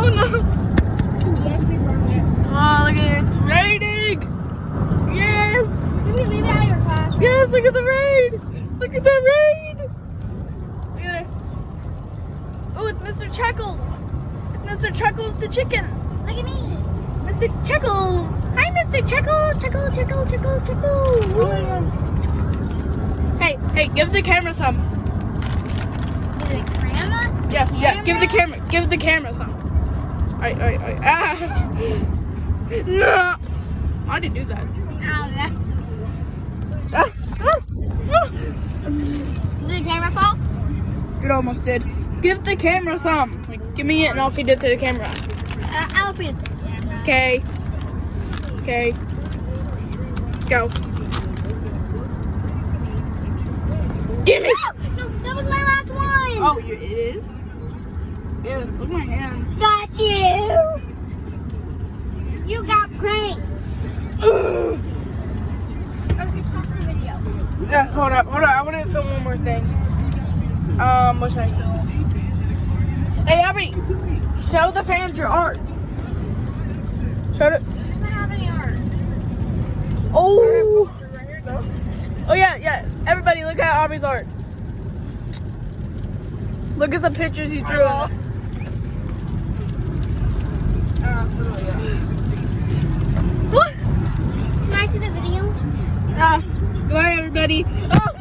Oh no! Yes, we burned it. Oh, look at it. It's raining! Yes! Did we leave it at your class? Yes, look at the rain! Look at the rain! Look at it. Oh, it's Mr. Chuckles! It's Mr. Chuckles the chicken! Look at me. Mr. Chuckles! Hi, Mr. Chuckles! Chuckle, chuckle, chuckle, chuckle! Hey, hey, give the camera some. Is it grandma? Yeah, yeah, give the camera some. Alright. Ah! No! Why'd you do that? I don't know. Ah! Ah! Ah! Did the camera fall? It almost did. Give the camera some. Like, give me it and I'll feed it to the camera. I'll feed it to the camera. Okay. Okay. Go. Give me! No, that was my last one. Oh, it is? Yeah, look at my hand. Got you. You got pranked. Okay, stop the video. Yeah, hold up. I want to film one more thing. What should I film? Hey, Abby, show the fans your art. Show it. She doesn't have any art. Oh. Oh yeah. Everybody, look at Aubrey's art. Look at the pictures he drew. What? Can I see the video? Goodbye, everybody. Oh.